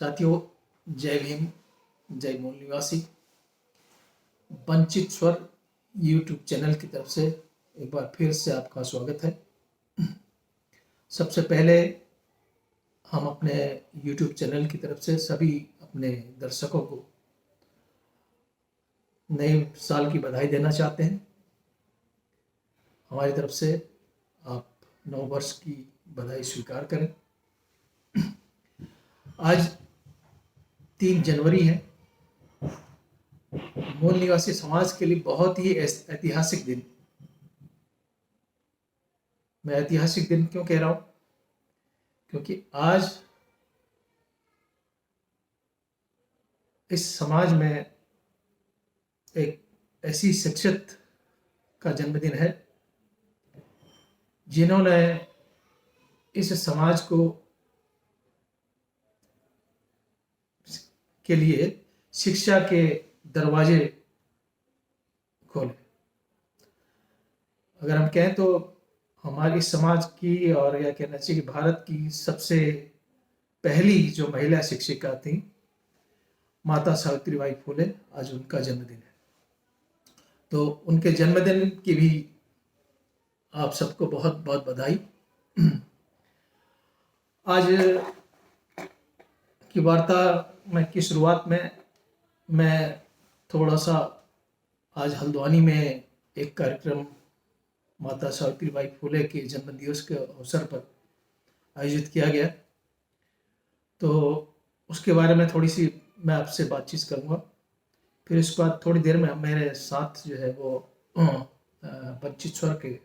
साथियों, जय भीम, जय मूल निवासी। वंचित स्वर यूट्यूब चैनल की तरफ से एक बार फिर से आपका स्वागत है। सबसे पहले हम अपने यूट्यूब चैनल की तरफ से सभी अपने दर्शकों को नए साल की बधाई देना चाहते हैं। हमारी तरफ से आप नव वर्ष की बधाई स्वीकार करें। आज 3 जनवरी है। मूल निवासी समाज के लिए बहुत ही ऐतिहासिक दिन। मैं ऐतिहासिक दिन क्यों कह रहा हूं? क्योंकि आज इस समाज में एक ऐसी शख्सियत का जन्मदिन है जिन्होंने इस समाज के लिए शिक्षा के दरवाजे खोले। अगर हम कहें तो हमारी समाज की और या कहना चाहिए कि भारत की सबसे पहली जो महिला शिक्षिका थी माता सावित्रीबाई फुले, आज उनका जन्मदिन है। तो उनके जन्मदिन की भी आप सबको बहुत बहुत बधाई। आज की वार्ता में की शुरुआत में मैं थोड़ा सा आज हल्द्वानी में एक कार्यक्रम माता सावित्रीबाई फुले के जन्म दिवस के अवसर पर आयोजित किया गया, तो उसके बारे में थोड़ी सी मैं आपसे बातचीत करूँगा। फिर इसके बाद थोड़ी देर में मेरे साथ जो है वो वंचित स्वर के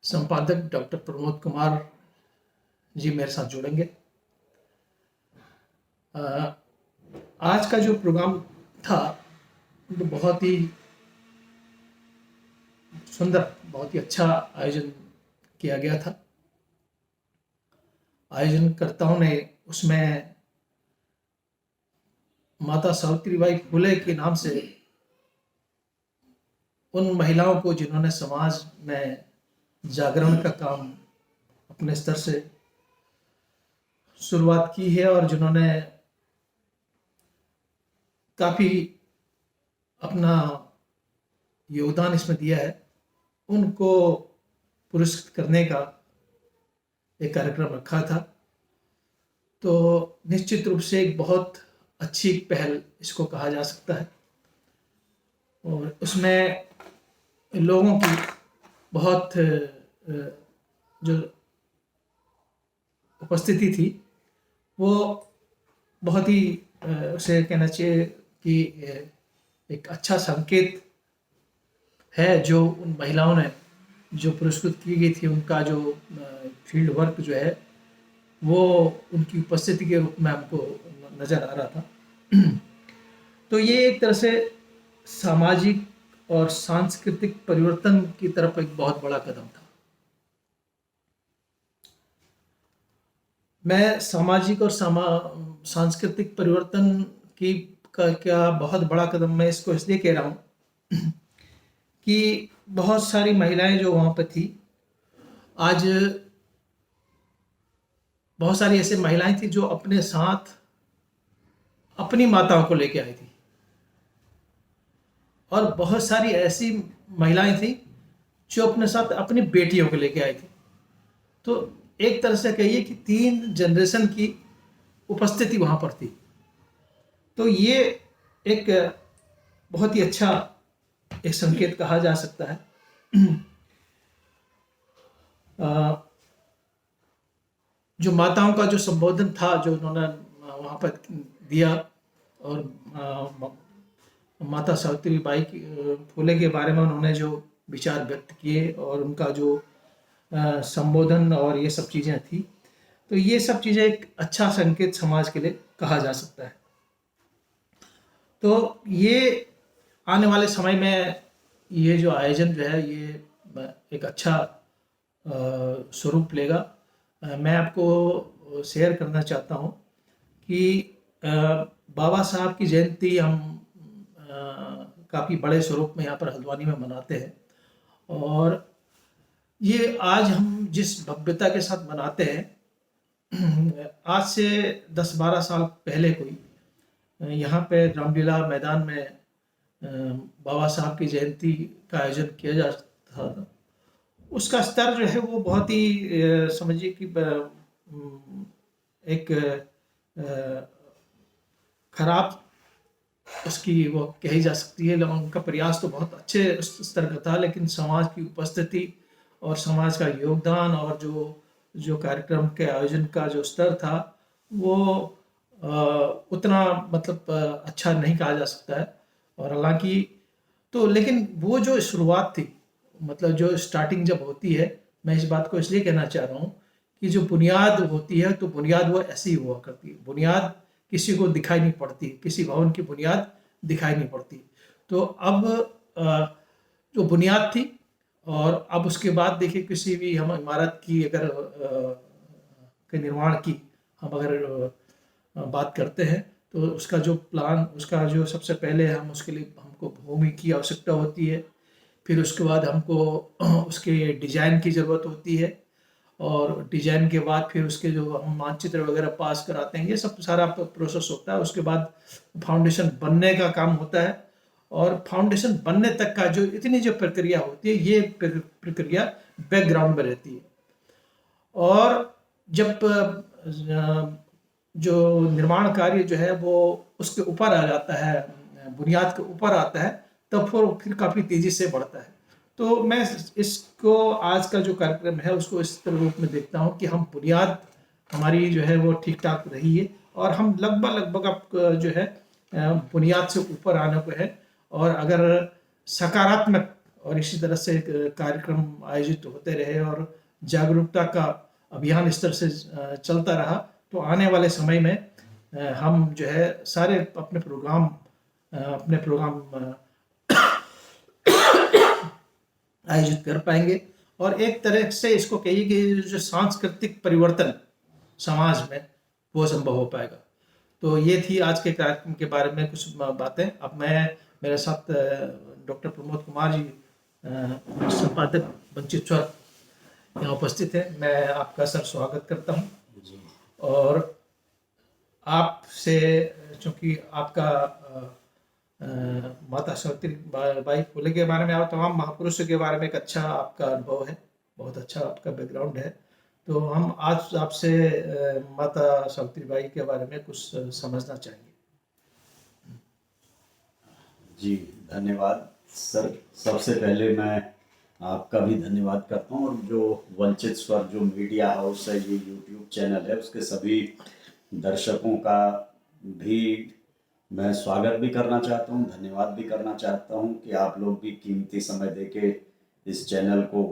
संपादक डॉक्टर प्रमोद कुमार जी मेरे साथ जुड़ेंगे। आज का जो प्रोग्राम था वो बहुत ही सुंदर, बहुत ही अच्छा आयोजन किया गया था। आयोजनकर्ताओं ने उसमें माता सावित्रीबाई फुले के नाम से उन महिलाओं को जिन्होंने समाज में जागरण का काम अपने स्तर से शुरुआत की है और जिन्होंने काफ़ी अपना योगदान इसमें दिया है, उनको पुरस्कृत करने का एक कार्यक्रम रखा था। तो निश्चित रूप से एक बहुत अच्छी पहल इसको कहा जा सकता है और उसमें लोगों की बहुत जो उपस्थिति थी वो बहुत ही उसे कहना चाहिए कि एक अच्छा संकेत है। जो उन महिलाओं ने जो पुरस्कृत की गई थी उनका जो फील्ड वर्क जो है वो उनकी उपस्थिति के रूप में हमको नज़र आ रहा था। तो ये एक तरह से सामाजिक और सांस्कृतिक परिवर्तन की तरफ एक बहुत बड़ा कदम था। मैं सामाजिक और सांस्कृतिक परिवर्तन की का क्या बहुत बड़ा कदम मैं इसको इसलिए कह रहा हूँ कि बहुत सारी महिलाएं जो वहाँ पर थी, आज बहुत सारी ऐसे महिलाएं थी जो अपने साथ अपनी माताओं को लेके आई थी और बहुत सारी ऐसी महिलाएं थी जो अपने साथ अपनी बेटियों को लेके आई थी। तो एक तरह से कहिए कि 3 जनरेशन की उपस्थिति वहाँ पर थी। तो ये एक बहुत ही अच्छा एक संकेत कहा जा सकता है। जो माताओं का जो संबोधन था जो उन्होंने वहाँ पर दिया और माता सावित्रीबाई फुले के बारे में उन्होंने जो विचार व्यक्त किए और उनका जो संबोधन और ये सब चीज़ें थी, तो ये सब चीज़ें एक अच्छा संकेत समाज के लिए कहा जा सकता है। तो ये आने वाले समय में ये जो आयोजन जो है ये एक अच्छा स्वरूप लेगा। मैं आपको शेयर करना चाहता हूँ कि बाबा साहब की जयंती हम काफ़ी बड़े स्वरूप में यहाँ पर हल्द्वानी में मनाते हैं और ये आज हम जिस भव्यता के साथ मनाते हैं आज से 10-12 साल पहले कोई यहाँ पे रामलीला मैदान में बाबा साहब की जयंती का आयोजन किया जाता था। उसका स्तर जो है वो बहुत ही समझिए कि एक खराब उसकी वो कही जा सकती है। उनका प्रयास तो बहुत अच्छे स्तर का था, लेकिन समाज की उपस्थिति और समाज का योगदान और जो कार्यक्रम के आयोजन का जो स्तर था वो उतना मतलब अच्छा नहीं कहा जा सकता है। और हालांकि तो लेकिन वो जो शुरुआत थी, मतलब जो स्टार्टिंग जब होती है, मैं इस बात को इसलिए कहना चाह रहा हूँ कि जो बुनियाद होती है तो बुनियाद वो ऐसी हुआ करती है। बुनियाद किसी को दिखाई नहीं पड़ती, किसी भवन की बुनियाद दिखाई नहीं पड़ती। तो अब जो बुनियाद थी, और अब उसके बाद देखिए किसी भी हम इमारत की अगर के निर्माण की हम अगर बात करते हैं तो उसका जो प्लान, उसका जो सबसे पहले हम उसके लिए हमको भूमि की आवश्यकता होती है, फिर उसके बाद हमको उसके डिजाइन की ज़रूरत होती है, और डिजाइन के बाद फिर उसके जो हम मानचित्र वगैरह पास कराते हैं, ये सब सारा प्रोसेस होता है। उसके बाद फाउंडेशन बनने का काम होता है, और फाउंडेशन बनने तक का जो इतनी जो प्रक्रिया होती है, ये प्रक्रिया बैकग्राउंड में रहती है। और जब जो निर्माण कार्य जो है वो उसके ऊपर आ जाता है, बुनियाद के ऊपर आता है, तब फिर काफ़ी तेज़ी से बढ़ता है। तो मैं इसको आज का जो कार्यक्रम है उसको इस रूप में देखता हूँ कि हम बुनियाद हमारी जो है वो ठीक ठाक रही है, और हम लगभग अब जो है बुनियाद से ऊपर आने को है। और अगर सकारात्मक और इसी तरह से कार्यक्रम आयोजित होते रहे और जागरूकता का अभियान इस तरह से चलता रहा, तो आने वाले समय में हम जो है सारे अपने प्रोग्राम आयोजित कर पाएंगे। और एक तरह से इसको कहिए कि जो सांस्कृतिक परिवर्तन समाज में वो संभव हो पाएगा। तो ये थी आज के कार्यक्रम के बारे में कुछ बातें। अब मेरे साथ डॉक्टर प्रमोद कुमार जी, संपादक वंचित स्वर, यहाँ उपस्थित है। मैं आपका सर स्वागत करता हूँ। और आपसे, चूंकि आपका माता सावित्री बाई फुले के बारे में और तमाम महापुरुषों के बारे में एक अच्छा आपका अनुभव है, बहुत अच्छा आपका बैकग्राउंड है, तो हम आज आपसे माता सावित्री बाई के बारे में कुछ समझना चाहेंगे। जी धन्यवाद सर। सबसे पहले मैं आपका भी धन्यवाद करता हूँ, और जो वंचित स्वर जो मीडिया हाउस है, ये यूट्यूब चैनल है, उसके सभी दर्शकों का भी मैं स्वागत भी करना चाहता हूँ, धन्यवाद भी करना चाहता हूँ कि आप लोग भी कीमती समय देके इस चैनल को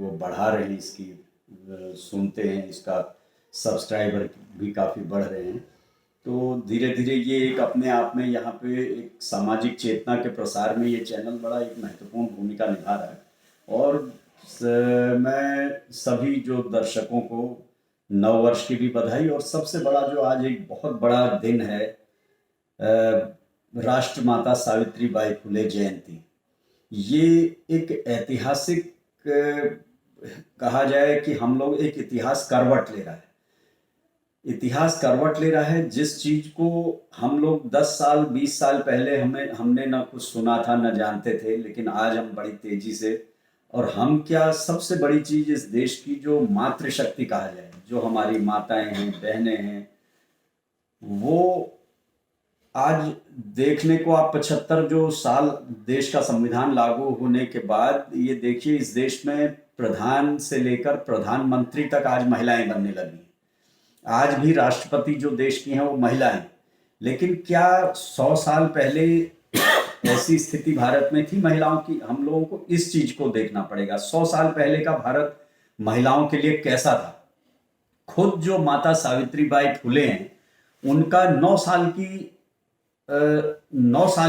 वो बढ़ा रहे हैं, इसकी सुनते हैं, इसका सब्सक्राइबर भी काफ़ी बढ़ रहे हैं। तो धीरे धीरे ये एक अपने आप में यहाँ पे एक सामाजिक चेतना के प्रसार में ये चैनल बड़ा एक महत्वपूर्ण भूमिका निभा रहा है। और मैं सभी जो दर्शकों को नव वर्ष की भी बधाई, और सबसे बड़ा जो आज एक बहुत बड़ा दिन है, राष्ट्रमाता सावित्री बाई फुले जयंती। ये एक ऐतिहासिक कहा जाए कि हम लोग एक इतिहास करवट ले रहा है, इतिहास करवट ले रहा है। जिस चीज को हम लोग 10 साल 20 साल पहले हमने ना कुछ सुना था, ना जानते थे, लेकिन आज हम बड़ी तेजी से, और हम क्या, सबसे बड़ी चीज इस देश की जो मातृशक्ति कहा जाए, जो हमारी माताएं हैं, बहनें हैं, वो आज देखने को आप 75 जो साल देश का संविधान लागू होने के बाद, ये देखिए इस देश में प्रधान से लेकर प्रधानमंत्री तक आज महिलाएं बनने लगी। आज भी राष्ट्रपति जो देश की हैं वो महिला हैं। लेकिन क्या 100 साल पहले ऐसी स्थिति भारत में थी महिलाओं की? हम लोगों को इस चीज को देखना पड़ेगा, 100 साल पहले का भारत महिलाओं के लिए कैसा था। खुद जो माता सावित्री बाई फुले हैं, उनका 9 साल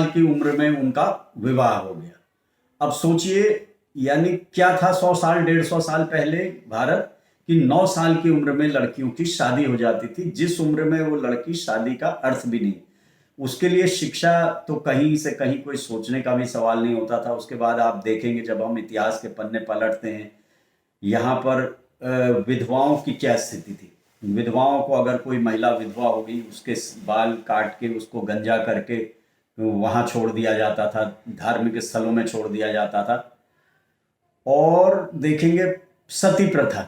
की उम्र में उनका विवाह हो गया। अब सोचिए, यानी क्या था 100 साल 150 साल पहले भारत, कि 9 साल की उम्र में लड़कियों की शादी हो जाती थी, जिस उम्र में वो लड़की शादी का अर्थ भी नहीं, उसके लिए शिक्षा तो कहीं से कहीं कोई सोचने का भी सवाल नहीं होता था। उसके बाद आप देखेंगे जब हम इतिहास के पन्ने पलटते हैं, यहाँ पर विधवाओं की क्या स्थिति थी। विधवाओं को, अगर कोई महिला विधवा हो गई, उसके बाल काट के उसको गंजा करके वहाँ छोड़ दिया जाता था, धार्मिक स्थलों में छोड़ दिया जाता था। और देखेंगे सती प्रथा,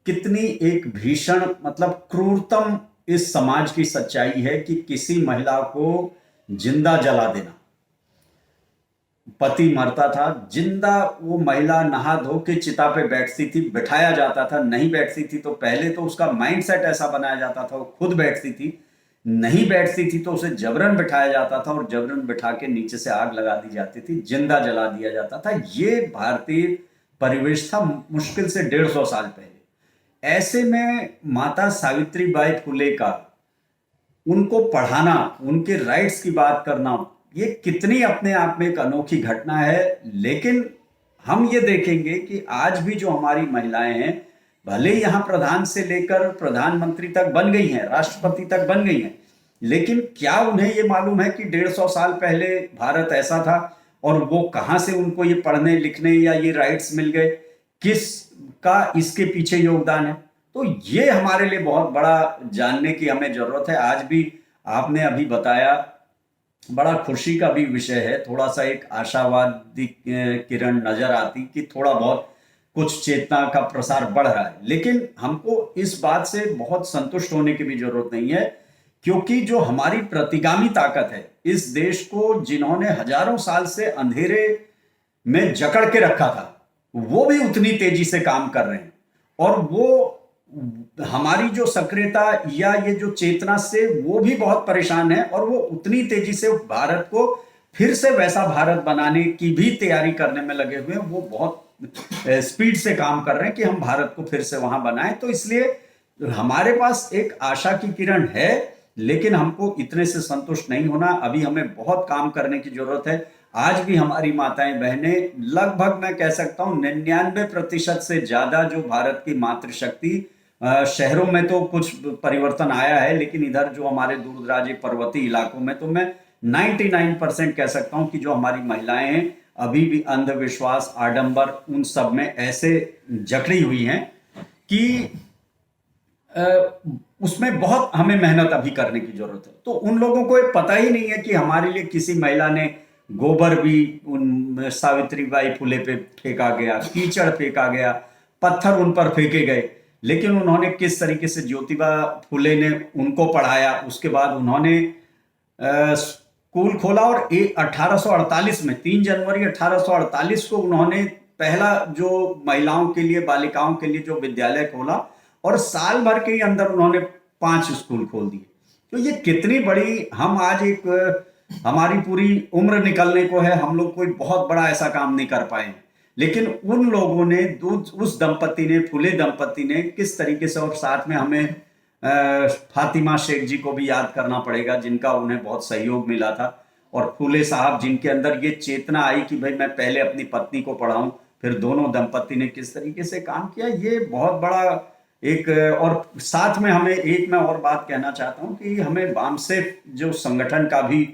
कितनी एक भीषण, मतलब क्रूरतम इस समाज की सच्चाई है कि किसी महिला को जिंदा जला देना। पति मरता था, जिंदा वो महिला नहा धो के चिता पे बैठती थी, बिठाया जाता था, नहीं बैठती थी तो पहले तो उसका माइंडसेट ऐसा बनाया जाता था, वो खुद बैठती थी, नहीं बैठती थी तो उसे जबरन बिठाया जाता था और जबरन बिठा के नीचे से आग लगा दी जाती थी, जिंदा जला दिया जाता था। ये भारतीय परिवेश था मुश्किल से 150 साल पहले। ऐसे में माता सावित्री बाई फुले का, उनको पढ़ाना, उनके राइट्स की बात करना, ये कितनी अपने आप में एक अनोखी घटना है। लेकिन हम ये देखेंगे कि आज भी जो हमारी महिलाएं हैं, भले ही यहाँ प्रधान से लेकर प्रधानमंत्री तक बन गई हैं, राष्ट्रपति तक बन गई हैं, लेकिन क्या उन्हें ये मालूम है कि 150 साल पहले भारत ऐसा था और वो कहाँ से उनको ये पढ़ने लिखने या ये राइट्स मिल गए, किस का इसके पीछे योगदान है। तो ये हमारे लिए बहुत बड़ा जानने की हमें जरूरत है। आज भी आपने अभी बताया, बड़ा खुशी का भी विषय है, थोड़ा सा एक आशावादी किरण नजर आती कि थोड़ा बहुत कुछ चेतना का प्रसार बढ़ रहा है। लेकिन हमको इस बात से बहुत संतुष्ट होने की भी जरूरत नहीं है, क्योंकि जो हमारी प्रतिगामी ताकत है इस देश को, जिन्होंने हजारों साल से अंधेरे में जकड़ के रखा था, वो भी उतनी तेजी से काम कर रहे हैं। और वो हमारी जो सक्रियता या ये जो चेतना से वो भी बहुत परेशान है, और वो उतनी तेजी से भारत को फिर से वैसा भारत बनाने की भी तैयारी करने में लगे हुए हैं। वो बहुत स्पीड से काम कर रहे हैं कि हम भारत को फिर से वहां बनाएं। तो इसलिए हमारे पास एक आशा की किरण है, लेकिन हमको इतने से संतुष्ट नहीं होना। अभी हमें बहुत काम करने की जरूरत है। आज भी हमारी माताएं बहनें, लगभग मैं कह सकता हूं 99% से ज्यादा जो भारत की मातृशक्ति, शहरों में तो कुछ परिवर्तन आया है, लेकिन इधर जो हमारे दूर दराज पर्वतीय इलाकों में तो मैं 99% कह सकता हूं कि जो हमारी महिलाएं हैं अभी भी अंधविश्वास, आडंबर, उन सब में ऐसे जकड़ी हुई हैं कि उसमें बहुत हमें मेहनत अभी करने की जरूरत है। तो उन लोगों को पता ही नहीं है कि हमारे लिए किसी महिला ने गोबर भी उन सावित्री बाई फुले पे फेंका गया, कीचड़ फेंका गया, पत्थर उन पर फेंके गए, लेकिन उन्होंने किस तरीके से ज्योतिबा फुले ने उनको पढ़ाया। उसके बाद उन्होंने स्कूल खोला और 1848 में 3 जनवरी 1848 को उन्होंने पहला जो महिलाओं के लिए, बालिकाओं के लिए जो विद्यालय खोला, और साल भर के अंदर उन्होंने 5 स्कूल खोल दिए। तो ये कितनी बड़ी, हम आज एक, हमारी पूरी उम्र निकलने को है, हम लोग कोई बहुत बड़ा ऐसा काम नहीं कर पाए, लेकिन उन लोगों ने, उस दंपति ने, फुले दंपति ने किस तरीके से, और साथ में हमें फातिमा शेख जी को भी याद करना पड़ेगा, जिनका उन्हें बहुत सहयोग मिला था। और फुले साहब, जिनके अंदर ये चेतना आई कि भाई मैं पहले अपनी पत्नी को पढ़ाऊं, फिर दोनों दंपति ने किस तरीके से काम किया, ये बहुत बड़ा एक। और साथ में हमें एक, मैं और बात कहना चाहता हूं कि हमें बामसेफ जो संगठन का भी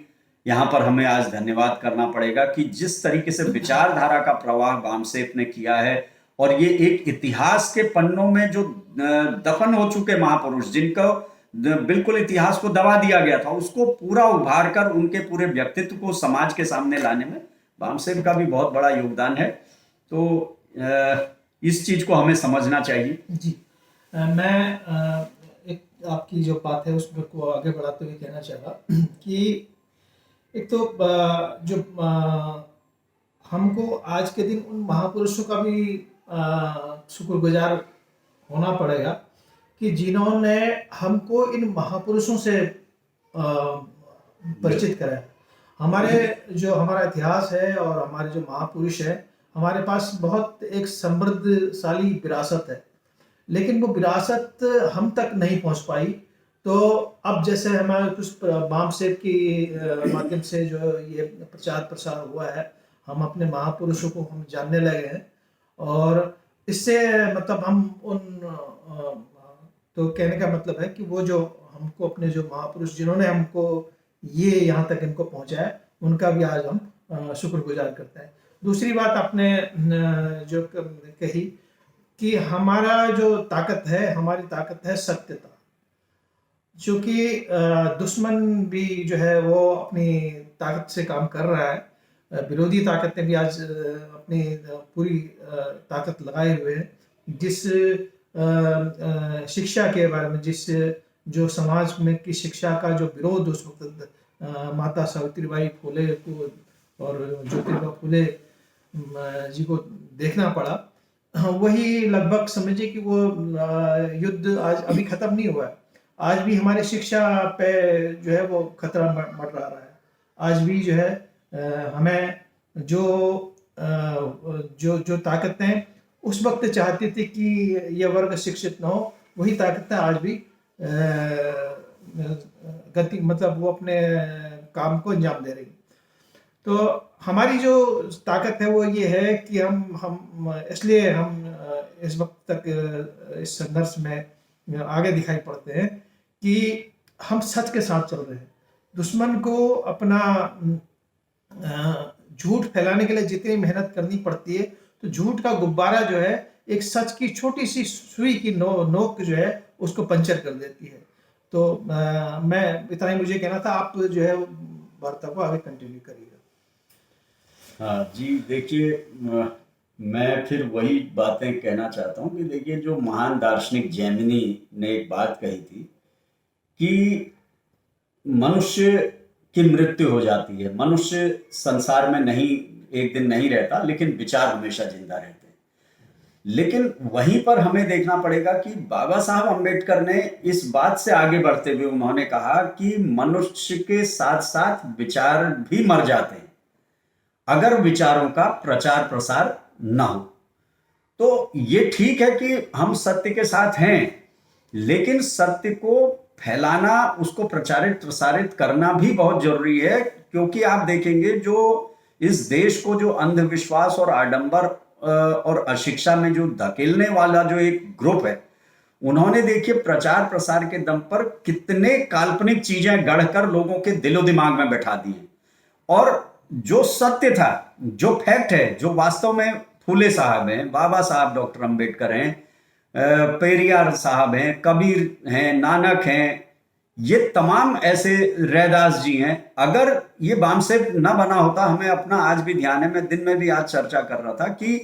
यहाँ पर हमें आज धन्यवाद करना पड़ेगा कि जिस तरीके से विचारधारा का प्रवाह बामसेफ ने किया है, और ये एक इतिहास के पन्नों में जो दफन हो चुके महापुरुष, जिनको बिल्कुल इतिहास को दबा दिया गया था, उसको पूरा उभार कर उनके पूरे व्यक्तित्व को समाज के सामने लाने में बामसेफ का भी बहुत बड़ा योगदान है। तो इस चीज को हमें समझना चाहिए। जी, मैं एक आपकी जो बात है उसमें को आगे बढ़ाते हुए कहना चाहूँगा कि एक तो जो हमको आज के दिन उन महापुरुषों का भी शुक्रगुजार होना पड़ेगा कि जिन्होंने हमको इन महापुरुषों से परिचित कराया। हमारा इतिहास है और हमारे जो महापुरुष है, हमारे पास बहुत एक समृद्धशाली विरासत है, लेकिन वो विरासत हम तक नहीं पहुंच पाई। तो अब जैसे हमारे कुछ बामसेफ की माध्यम से जो ये प्रचार प्रसार हुआ है, हम अपने महापुरुषों को हम जानने लगे हैं, और इससे मतलब हम उन तो कहने का मतलब है कि वो जो हमको अपने जो महापुरुष जिन्होंने हमको ये यहाँ तक इनको पहुँचाया, उनका भी आज हम शुक्रगुजार करते हैं। दूसरी बात आपने जो कही कि हमारा जो ताकत है, हमारी ताकत है सत्यता। चूँकि दुश्मन भी जो है वो अपनी ताकत से काम कर रहा है, विरोधी ताकतें भी आज अपनी पूरी ताकत लगाए हुए हैं। जिस शिक्षा के बारे में, जिस जो समाज में की शिक्षा का जो विरोध उस वक़्त माता सावित्रीबाई फुले को और ज्योतिबा फुले जी को देखना पड़ा, वही लगभग समझिए कि वो युद्ध आज अभी खत्म नहीं हुआ है। आज भी हमारी शिक्षा पे जो है वो खतरा मंडरा रहा है। आज भी जो है हमें जो जो ताकतें उस वक्त चाहती थी कि ये वर्ग शिक्षित न हो, वही ताकतें आज भी गति मतलब वो अपने काम को अंजाम दे रही। तो हमारी जो ताकत है वो ये है कि हम इसलिए हम इस वक्त तक इस संघर्ष में आगे दिखाई पड़ते हैं कि हम सच के साथ चल रहे हैं। दुश्मन को अपना झूठ फैलाने के लिए जितनी मेहनत करनी पड़ती है, तो झूठ का गुब्बारा जो है एक सच की छोटी सी सुई की नोक जो है उसको पंचर कर देती है। तो मैं इतना ही मुझे कहना था। आप जो है वार्ता को आगे कंटिन्यू करिएगा। हाँ जी, देखिए मैं फिर वही बातें कहना चाहता हूँ कि देखिए, जो महान दार्शनिक जैमिनी ने एक बात कही थी कि मनुष्य की मृत्यु हो जाती है, मनुष्य संसार में नहीं एक दिन नहीं रहता, लेकिन विचार हमेशा जिंदा रहते हैं। लेकिन वहीं पर हमें देखना पड़ेगा कि बाबा साहब अम्बेडकर ने इस बात से आगे बढ़ते हुए उन्होंने कहा कि मनुष्य के साथ साथ विचार भी मर जाते हैं अगर विचारों का प्रचार प्रसार ना हो। तो ये ठीक है कि हम सत्य के साथ हैं, लेकिन सत्य को फैलाना, उसको प्रचारित प्रसारित करना भी बहुत जरूरी है। क्योंकि आप देखेंगे जो इस देश को जो अंधविश्वास और आडंबर और अशिक्षा में जो धकेलने वाला जो एक ग्रुप है, उन्होंने देखिए प्रचार प्रसार के दम पर कितने काल्पनिक चीजें गढ़कर लोगों के दिलो दिमाग में बैठा दी हैं। और जो सत्य था, जो फैक्ट है, जो वास्तव में फूले साहब हैं, बाबा साहब डॉक्टर अंबेडकर हैं, पेरियार साहब हैं, कबीर हैं, नानक हैं, ये तमाम ऐसे रैदास जी हैं। अगर ये बामसेब ना बना होता, हमें अपना आज भी ध्यान है, मैं दिन में भी आज चर्चा कर रहा था कि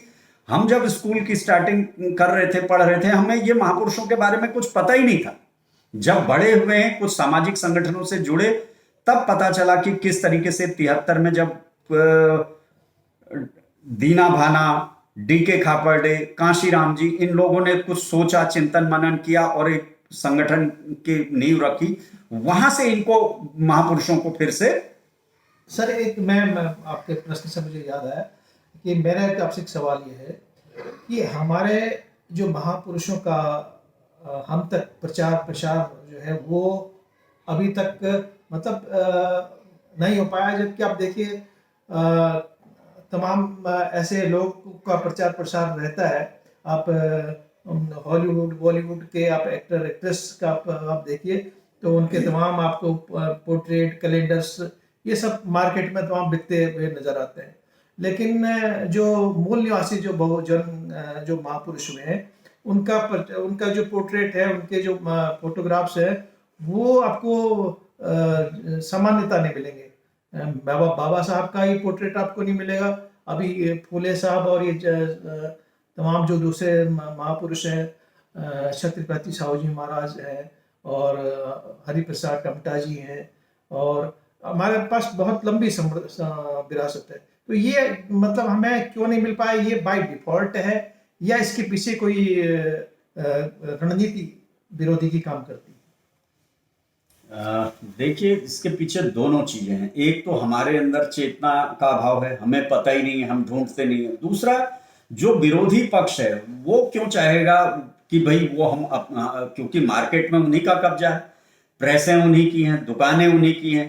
हम जब स्कूल की स्टार्टिंग कर रहे थे, पढ़ रहे थे, हमें ये महापुरुषों के बारे में कुछ पता ही नहीं था। जब बड़े हुए हैं, कुछ सामाजिक संगठनों से जुड़े, तब पता चला कि किस तरीके से 73 में जब दीना भाना, डीके खापर्डे, कांशीराम जी, इन लोगों ने कुछ सोचा, चिंतन मनन किया और एक संगठन की नींव रखी, वहां से इनको महापुरुषों को फिर से। सर एक मैं आपके प्रश्न से मुझे याद आया कि मेरा आपसे एक सवाल ये है कि हमारे जो महापुरुषों का हम तक प्रचार प्रसार जो है वो अभी तक मतलब नहीं हो पाया। जबकि आप देखिए तमाम ऐसे लोग का प्रचार प्रसार रहता है। आप हॉलीवुड बॉलीवुड के आप एक्टर एक्ट्रेस का आप देखिए तो उनके तमाम आपको पोर्ट्रेट कैलेंडर्स ये सब मार्केट में तमाम बिकते हुए नजर आते हैं। लेकिन जो मूल निवासी जो बहुजन जो महापुरुष हुए हैं उनका जो पोर्ट्रेट है, उनके जो फोटोग्राफ्स है, वो आपको सामान्यता नहीं मिलेंगे। बाबा साहब का ही पोर्ट्रेट आपको नहीं मिलेगा। अभी फूले साहब और ये तमाम जो दूसरे महापुरुष हैं, छत्रपति साहू जी महाराज हैं और हरिप्रसाद टमटा जी हैं, और हमारे पास बहुत लंबी विरासत है। तो ये मतलब हमें क्यों नहीं मिल पाया, ये बाय डिफॉल्ट है या इसके पीछे कोई रणनीति विरोधी की काम करती है? देखिए, इसके पीछे दोनों चीजें हैं। एक तो हमारे अंदर चेतना का अभाव है, हमें पता ही नहीं है, हम ढूंढते नहीं है। दूसरा, जो विरोधी पक्ष है वो क्यों चाहेगा कि भाई वो हम क्योंकि मार्केट में उन्हीं का कब्जा है, प्रेसें उन्हीं की हैं, दुकानें उन्हीं की हैं,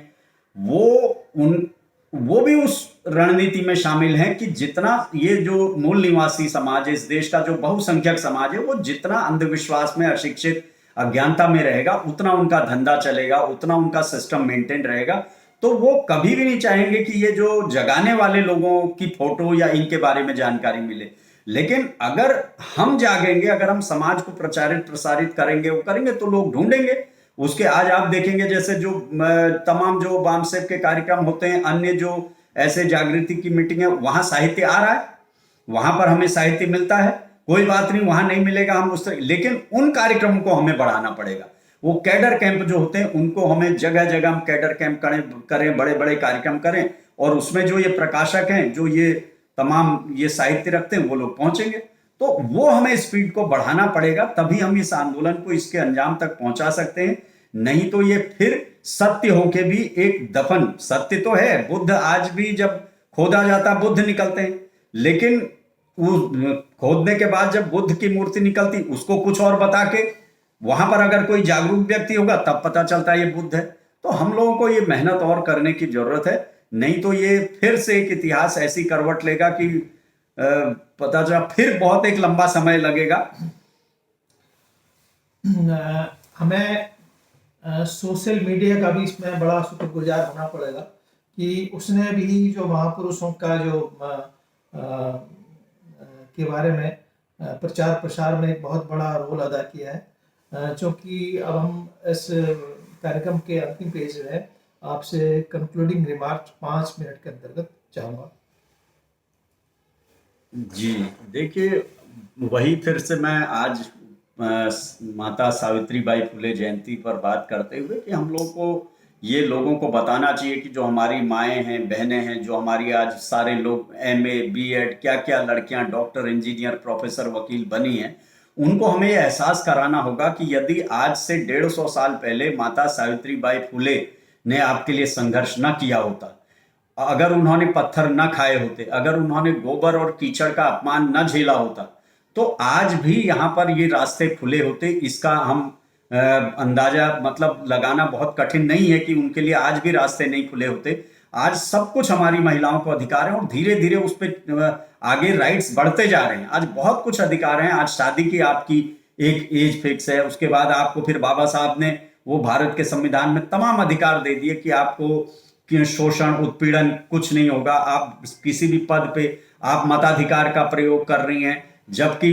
वो भी उस रणनीति में शामिल हैं कि जितना ये जो मूल निवासी समाज है, इस देश का जो बहुसंख्यक समाज है, वो जितना अंधविश्वास में, अशिक्षित, अज्ञानता में रहेगा, उतना उनका धंधा चलेगा, उतना उनका सिस्टम मेंटेन रहेगा। तो वो कभी भी नहीं चाहेंगे कि ये जो जगाने वाले लोगों की फोटो या इनके बारे में जानकारी मिले। लेकिन अगर हम जागेंगे, अगर हम समाज को प्रचारित प्रसारित करेंगे, वो करेंगे, तो लोग ढूंढेंगे उसके। आज आप देखेंगे जैसे जो तमाम जो वामसेप के कार्यक्रम होते हैं, अन्य जो ऐसे जागृति की मीटिंग है, वहां साहित्य आ रहा है, वहां पर हमें साहित्य मिलता है। कोई बात नहीं, वहां नहीं मिलेगा, हम उस तरह, लेकिन उन कार्यक्रमों को हमें बढ़ाना पड़ेगा। वो कैडर कैंप जो होते हैं, उनको हमें जगह जगह हम कैडर कैंप करें, बड़े बड़े कार्यक्रम करें, और उसमें जो ये प्रकाशक हैं, जो ये तमाम ये साहित्य रखते हैं, वो लोग पहुंचेंगे। तो वो हमें स्पीड को बढ़ाना पड़ेगा, तभी हम इस आंदोलन को इसके अंजाम तक पहुंचा सकते हैं। नहीं तो ये फिर सत्य होके भी एक दफन, सत्य तो है, बुद्ध आज भी जब खोदा जाता बुद्ध निकलते हैं, लेकिन वो खोदने के बाद जब बुद्ध की मूर्ति निकलती, उसको कुछ और बता के, वहां पर अगर कोई जागरूक व्यक्ति होगा तब पता चलता है ये बुद्ध है। तो हम लोगों को ये मेहनत और करने की जरूरत है, नहीं तो ये फिर से एक इतिहास ऐसी करवट लेगा कि पता चला फिर बहुत एक लंबा समय लगेगा। हमें सोशल मीडिया का भी इसमें बड़ा शुक्रगुजार होना पड़ेगा कि उसने भी जो महापुरुषों का जो के बारे में प्रचार प्रसार में एक बहुत बड़ा रोल अदा किया है। क्योंकि अब हम इस कार्यक्रम के अंतिम पेज में आपसे कंक्लूडिंग रिमार्क 5 मिनट के अंतर्गत चाहूँगा। जी देखिए, वही फिर से मैं आज माता सावित्रीबाई फुले जयंती पर बात करते हुए कि हम लोग को ये लोगों को बताना चाहिए कि जो हमारी माएँ हैं, बहनें हैं, जो हमारी आज सारे लोग एमए, बीएड, क्या क्या लड़कियां डॉक्टर, इंजीनियर, प्रोफेसर, वकील बनी हैं, उनको हमें ये एहसास कराना होगा कि यदि आज से 150 साल पहले माता सावित्रीबाई फुले ने आपके लिए संघर्ष न किया होता, अगर उन्होंने पत्थर न खाए होते, अगर उन्होंने गोबर और कीचड़ का अपमान न झेला होता, तो आज भी यहाँ पर ये रास्ते खुले होते। इसका हम अंदाजा मतलब लगाना बहुत कठिन नहीं है कि उनके लिए आज भी रास्ते नहीं खुले होते। आज सब कुछ हमारी महिलाओं को अधिकार है, और धीरे धीरे उस पर आगे राइट्स बढ़ते जा रहे हैं। आज बहुत कुछ अधिकार हैं। आज शादी की आपकी एक एज फिक्स है, उसके बाद आपको फिर बाबा साहब ने वो भारत के संविधान में तमाम अधिकार दे दिए कि आपको कि शोषण, उत्पीड़न कुछ नहीं होगा। आप किसी भी पद पे आप मताधिकार का प्रयोग कर रही हैं, जबकि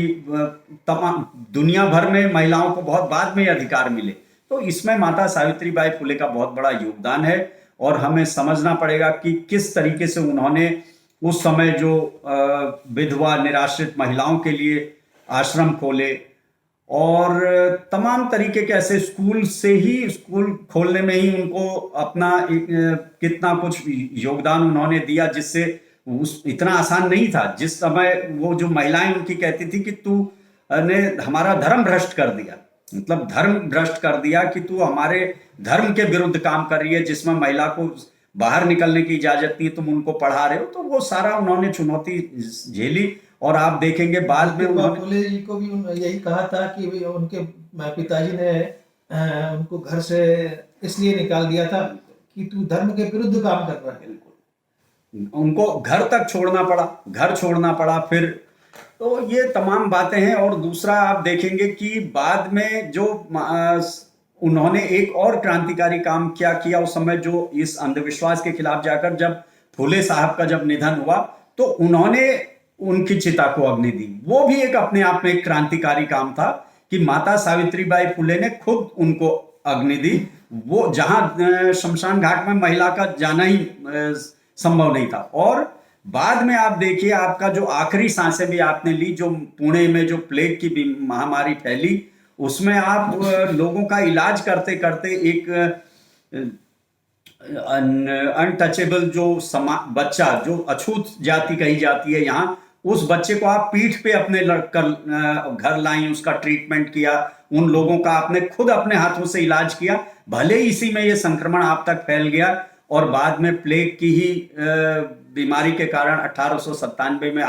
तमाम दुनिया भर में महिलाओं को बहुत बाद में अधिकार मिले। तो इसमें माता सावित्रीबाई फुले का बहुत बड़ा योगदान है, और हमें समझना पड़ेगा कि किस तरीके से उन्होंने उस समय जो विधवा निराश्रित महिलाओं के लिए आश्रम खोले, और तमाम तरीके के ऐसे स्कूल खोलने में ही उनको अपना कितना कुछ योगदान उन्होंने दिया, जिससे उस इतना आसान नहीं था। जिस समय वो जो महिलाएं उनकी कहती थी कि तू ने हमारा धर्म भ्रष्ट कर दिया, मतलब धर्म भ्रष्ट कर दिया कि तू हमारे धर्म के विरुद्ध काम कर रही है, जिसमें महिला को बाहर निकलने की इजाजत नहीं, तुम उनको पढ़ा रहे हो। तो वो सारा उन्होंने चुनौती झेली, और आप देखेंगे बाद में उन्होंने फुले जी को भी यही कहा था कि उनके पिताजी ने उनको घर से इसलिए निकाल दिया था कि तू धर्म के विरुद्ध काम कर रहा है। उनको घर तक छोड़ना पड़ा, घर छोड़ना पड़ा फिर। तो ये तमाम बातें हैं। और दूसरा आप देखेंगे कि बाद में जो उन्होंने एक और क्रांतिकारी काम क्या किया उस समय, जो इस अंधविश्वास के खिलाफ जाकर जब फुले साहब का जब निधन हुआ, तो उन्होंने उनकी चिता को अग्नि दी। वो भी एक अपने आप में एक क्रांतिकारी काम था कि माता सावित्रीबाई फुले ने खुद उनको अग्नि दी, वो जहां शमशान घाट में महिला का जाना ही संभव नहीं था। और बाद में आप देखिए, आपका जो आखिरी सांसें भी आपने ली, जो पुणे में जो प्लेग की महामारी फैली, उसमें आप लोगों का इलाज करते करते एक अनटचेबल जो बच्चा, जो अछूत जाति कही जाती है यहाँ, उस बच्चे को आप पीठ पे अपने घर लाई, उसका ट्रीटमेंट किया, उन लोगों का आपने खुद अपने हाथों से इलाज किया। भले इसी में ये संक्रमण आप तक फैल गया, और बाद में प्लेग की ही बीमारी के कारण 1897 में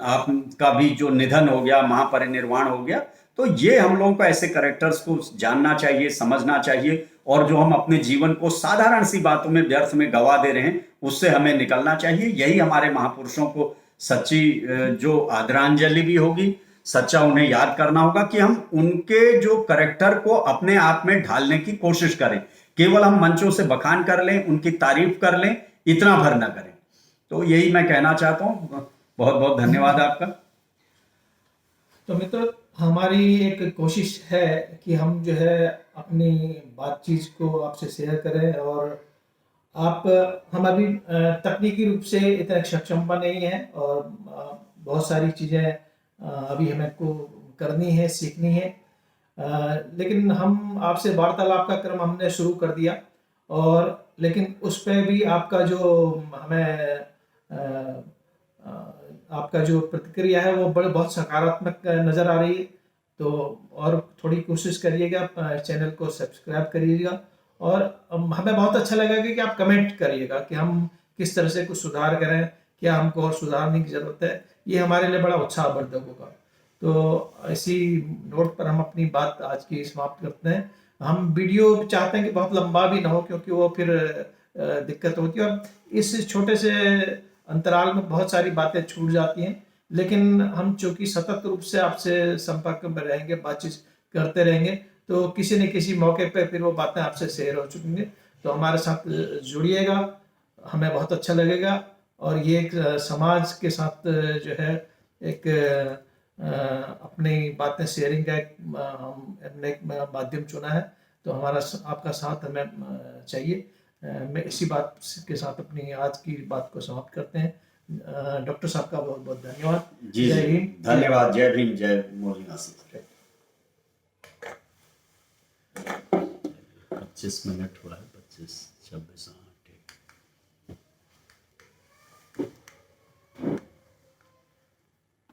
आपका भी जो निधन हो गया, महापरिनिर्वाण हो गया। तो ये हम लोगों को ऐसे कैरेक्टर्स को जानना चाहिए, समझना चाहिए, और जो हम अपने जीवन को साधारण सी बातों में व्यर्थ में गवा दे रहे हैं, उससे हमें निकलना चाहिए। यही हमारे महापुरुषों को सच्ची जो आदरांजलि भी होगी, सच्चा उन्हें याद करना होगा कि हम उनके जो कैरेक्टर को अपने आप में ढालने की कोशिश करें। केवल हम मंचों से बखान कर लें, उनकी तारीफ कर लें, इतना भर न करें। तो यही मैं कहना चाहता हूँ। बहुत बहुत धन्यवाद आपका। तो मित्र, हमारी एक कोशिश है कि हम जो है अपनी बातचीत को आपसे शेयर करें, और आप हम अभी तकनीकी रूप से इतने सक्षम नहीं हैं, और बहुत सारी चीज़ें अभी हमें को करनी है, सीखनी है। लेकिन हम आपसे वार्तालाप का क्रम हमने शुरू कर दिया, और लेकिन उस पे भी आपका जो हमें आपका जो प्रतिक्रिया है वो बहुत सकारात्मक नज़र आ रही है। तो और थोड़ी कोशिश करिएगा, चैनल को सब्सक्राइब करिएगा, और हमें बहुत अच्छा लगेगा कि आप कमेंट करिएगा कि हम किस तरह से कुछ सुधार करें, क्या हमको और सुधारने की ज़रूरत है। ये हमारे लिए बड़ा उत्साहवर्धक होगा। तो इसी नोट पर हम अपनी बात आज की समाप्त करते हैं। हम वीडियो चाहते हैं कि बहुत लंबा भी ना हो, क्योंकि वो फिर दिक्कत होती है, और इस छोटे से अंतराल में बहुत सारी बातें छूट जाती हैं। लेकिन हम चूंकि सतत रूप से आपसे संपर्क में रहेंगे, बातचीत करते रहेंगे, तो किसी न किसी मौके पे फिर वो बातें आपसे शेयर हो चुकी हैं। तो हमारे साथ जुड़िएगा, हमें बहुत अच्छा लगेगा। और ये एक समाज के साथ जो है एक अपनी बातें शेयरिंग का एक हमने एक माध्यम चुना है। तो हमारा आपका साथ हमें चाहिए। मैं इसी बात के साथ अपनी आज की बात को समाप्त करते हैं। डॉक्टर साहब का बहुत बहुत धन्यवाद। जी जय जी, हिंद, जय धन्यवाद। जय भीम, जय मोरिंगासी। 25 मिनट हुआ है, 25 26।